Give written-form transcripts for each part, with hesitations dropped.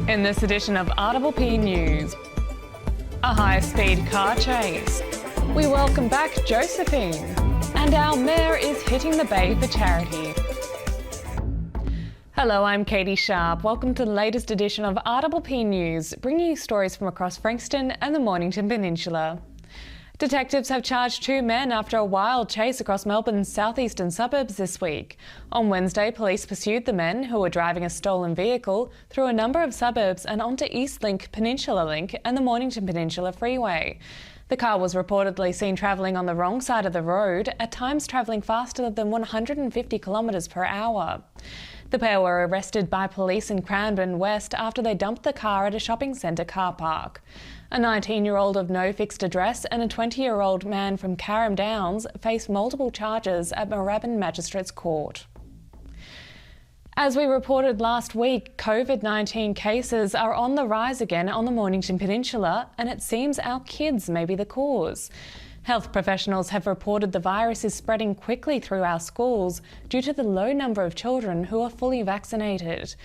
In this edition of RPP News, a high-speed car chase. We welcome back Josephine, and our mayor is hitting the bay for charity. Hello, I'm Katie Sharp. Welcome to the latest edition of RPP News, bringing you stories from across Frankston and the Mornington Peninsula. Detectives have charged two men after a wild chase across Melbourne's southeastern suburbs this week. On Wednesday, police pursued the men, who were driving a stolen vehicle, through a number of suburbs and onto Eastlink, Peninsula Link and the Mornington Peninsula Freeway. The car was reportedly seen travelling on the wrong side of the road, at times travelling faster than 150 kilometres per hour. The pair were arrested by police in Cranbourne West after they dumped the car at a shopping centre car park. A 19-year-old of no fixed address and a 20-year-old man from Carrum Downs faced multiple charges at Moorabbin Magistrates Court. As we reported last week, COVID-19 cases are on the rise again on the Mornington Peninsula, and it seems our kids may be the cause. Health professionals have reported the virus is spreading quickly through our schools due to the low number of children who are fully vaccinated.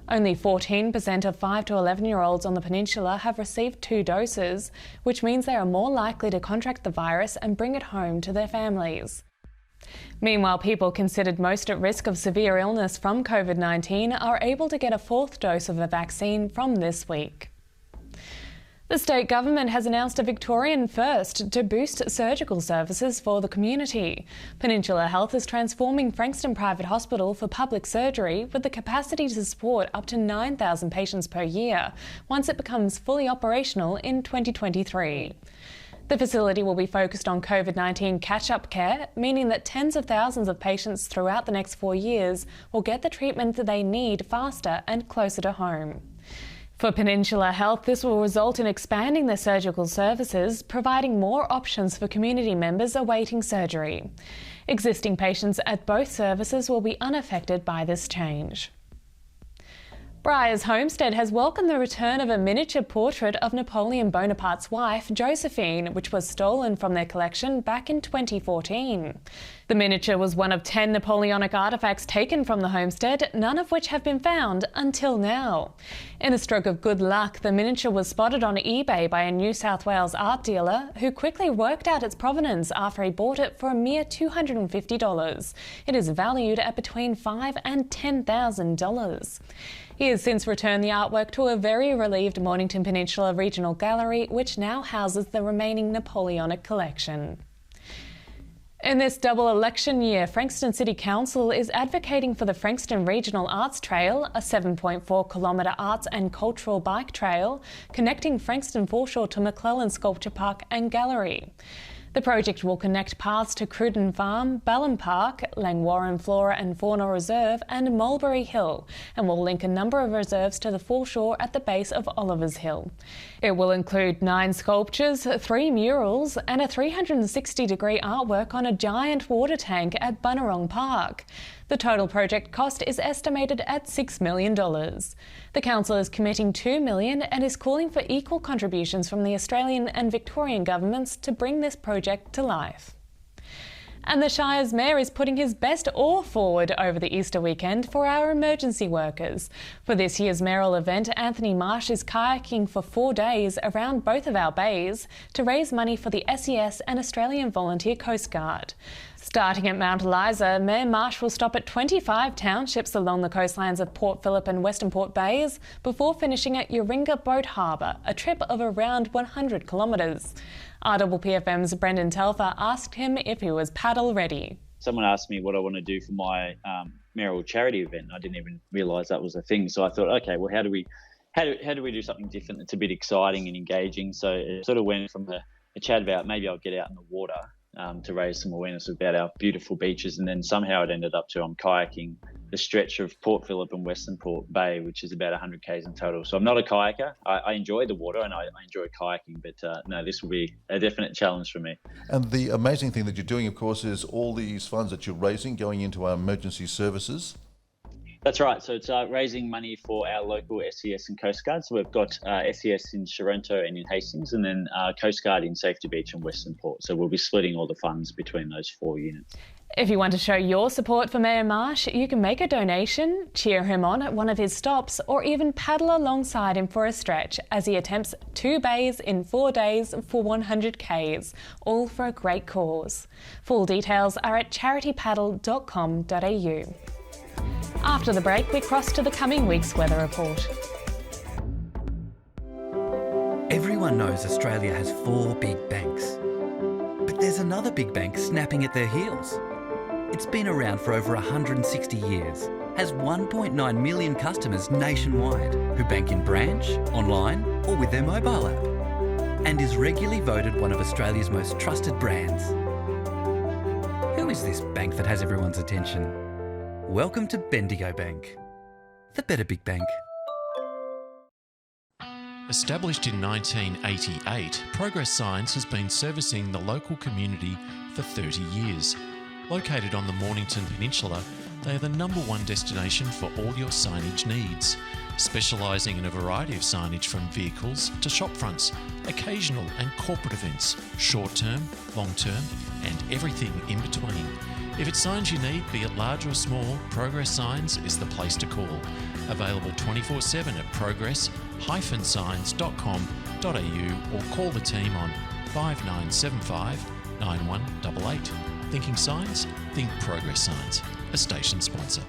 Only 14% of 5 to 11-year-olds on the peninsula have received 2 doses, which means they are more likely to contract the virus and bring it home to their families. Meanwhile, people considered most at risk of severe illness from COVID-19 are able to get a 4th dose of the vaccine from this week. The state government has announced a Victorian first to boost surgical services for the community. Peninsula Health is transforming Frankston Private Hospital for public surgery with the capacity to support up to 9,000 patients per year once it becomes fully operational in 2023. The facility will be focused on COVID-19 catch-up care, meaning that tens of thousands of patients throughout the next 4 years will get the treatment that they need faster and closer to home. For Peninsula Health, this will result in expanding their surgical services, providing more options for community members awaiting surgery. Existing patients at both services will be unaffected by this change. Briars Homestead has welcomed the return of a miniature portrait of Napoleon Bonaparte's wife, Josephine, which was stolen from their collection back in 2014. The miniature was one of 10 Napoleonic artefacts taken from the homestead, none of which have been found until now. In a stroke of good luck, the miniature was spotted on eBay by a New South Wales art dealer who quickly worked out its provenance after he bought it for a mere $250. It is valued at between $5,000 and $10,000. He has since returned the artwork to a very relieved Mornington Peninsula Regional Gallery, which now houses the remaining Napoleonic collection. In this double election year, Frankston City Council is advocating for the Frankston Regional Arts Trail, a 7.4-kilometre arts and cultural bike trail connecting Frankston Foreshore to McClellan Sculpture Park and Gallery. The project will connect paths to Cruden Farm, Ballum Park, Langwarrin Flora and Fauna Reserve and Mulberry Hill, and will link a number of reserves to the foreshore at the base of Oliver's Hill. It will include 9 sculptures, 3 murals and a 360-degree artwork on a giant water tank at Bunurong Park. The total project cost is estimated at $6 million. The council is committing $2 million and is calling for equal contributions from the Australian and Victorian governments to bring this project to life. And the Shire's mayor is putting his best oar forward over the Easter weekend for our emergency workers. For this year's mayoral event, Anthony Marsh is kayaking for 4 days around both of our bays to raise money for the SES and Australian Volunteer Coast Guard. Starting at Mount Eliza, Mayor Marsh will stop at 25 townships along the coastlines of Port Phillip and Western Port Bays before finishing at Yoringa Boat Harbour, a trip of around 100 kilometres. RPPFM's Brendan Telfer asked him if he was paddle ready. Someone asked me what I want to do for my mayoral charity event. I didn't even realise that was a thing. So I thought, okay, well, how do we do something different that's a bit exciting and engaging? So it sort of went from a chat about maybe I'll get out in the water to raise some awareness about our beautiful beaches, and then somehow it ended up to I'm kayaking the stretch of Port Phillip and Western Port Bay, which is about 100 k's in total. So I'm not a kayaker. I enjoy the water and I enjoy kayaking, but no, this will be a definite challenge for me. And the amazing thing that you're doing, of course, is all these funds that you're raising going into our emergency services. That's right. So it's raising money for our local SES and Coast Guard. So we've got SES in Sorrento and in Hastings, and then Coast Guard in Safety Beach and Western Port. So we'll be splitting all the funds between those 4 units. If you want to show your support for Mayor Marsh, you can make a donation, cheer him on at one of his stops, or even paddle alongside him for a stretch as he attempts 2 bays in 4 days for 100 Ks, all for a great cause. Full details are at charitypaddle.com.au. After the break, we cross to the coming week's weather report. Everyone knows Australia has 4 big banks. But there's another big bank snapping at their heels. It's been around for over 160 years, has 1.9 million customers nationwide who bank in branch, online or with their mobile app, and is regularly voted one of Australia's most trusted brands. Who is this bank that has everyone's attention? Welcome to Bendigo Bank, the better big bank. Established in 1988, Progress Signs has been servicing the local community for 30 years. Located on the Mornington Peninsula, they are the #1 destination for all your signage needs, specialising in a variety of signage from vehicles to shop fronts, occasional and corporate events, short-term, long-term and everything in between. If it's signs you need, be it large or small, Progress Signs is the place to call. Available 24/7 at progress-signs.com.au or call the team on 5975 9188. Thinking signs? Think Progress Signs, a station sponsor.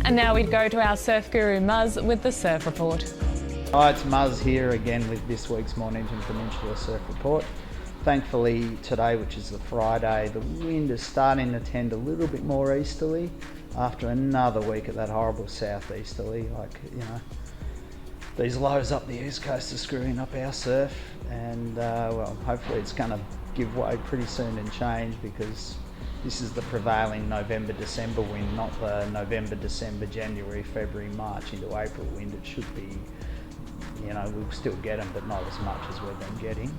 And now we'd go to our surf guru Muzz with the surf report. Hi, it's Muzz here again with this week's Mornington Peninsula Surf Report. Thankfully today, which is the Friday, the wind is starting to tend a little bit more easterly after another week of that horrible southeasterly. These lows up the east coast are screwing up our surf, and hopefully it's going to give way pretty soon and change, because this is the prevailing November-December wind, not the November, December, January, February, March into April wind. It should be, we'll still get them, but not as much as we've been getting,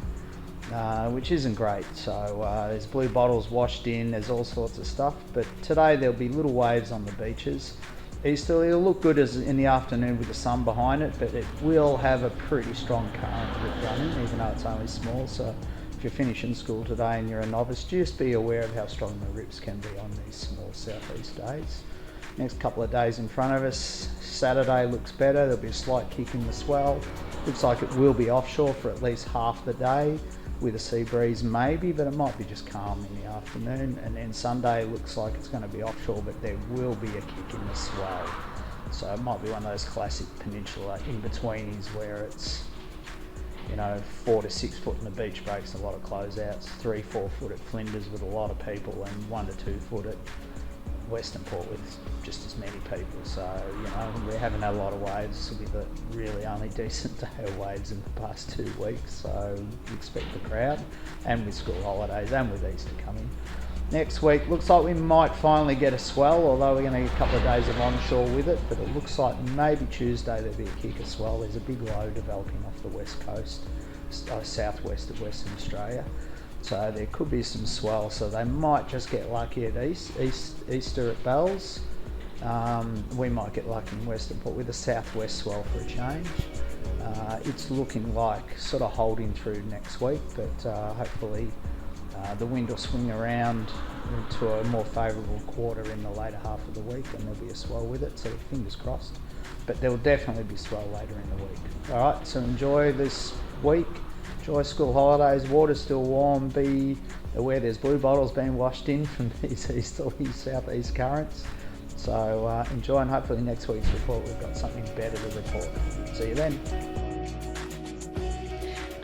which isn't great. So there's blue bottles washed in, there's all sorts of stuff. But today there'll be little waves on the beaches. Easterly, it'll look good as in the afternoon with the sun behind it, but it will have a pretty strong current running, even though it's only small. So if you're finishing school today and you're a novice, just be aware of how strong the rips can be on these small southeast days. Next couple of days in front of us, Saturday looks better, there'll be a slight kick in the swell. Looks like it will be offshore for at least half the day with a sea breeze maybe, but it might be just calm in the afternoon. And then Sunday looks like it's going to be offshore, but there will be a kick in the swell. So it might be one of those classic peninsula in-betweenies where it's 4 to 6 foot in the beach breaks, a lot of closeouts, 3-4 foot at Flinders with a lot of people, and 1 to 2 foot at Western Port with just as many people. So, we haven't had a lot of waves. This will be the really only decent day of waves in the past 2 weeks. So expect the crowd, and with school holidays and with Easter coming. Next week, looks like we might finally get a swell, although we're going to get a couple of days of onshore with it, but it looks like maybe Tuesday there'll be a kick of swell. There's a big low developing off the west coast, southwest of Western Australia. So there could be some swell, so they might just get lucky at Easter at Bells. We might get lucky in Western Port with a southwest swell for a change. It's looking like sort of holding through next week, but hopefully the wind will swing around into a more favourable quarter in the later half of the week, and there'll be a swell with it, so fingers crossed. But there will definitely be swell later in the week. Alright, so enjoy this week, enjoy school holidays, water's still warm, be aware there's blue bottles being washed in from these easterly southeast currents. So enjoy, and hopefully next week's report we've got something better to report. See you then.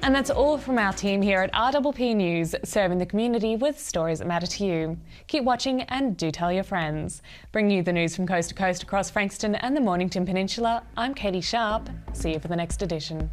And that's all from our team here at RPP News, serving the community with stories that matter to you. Keep watching and do tell your friends. Bringing you the news from coast to coast across Frankston and the Mornington Peninsula, I'm Katie Sharp. See you for the next edition.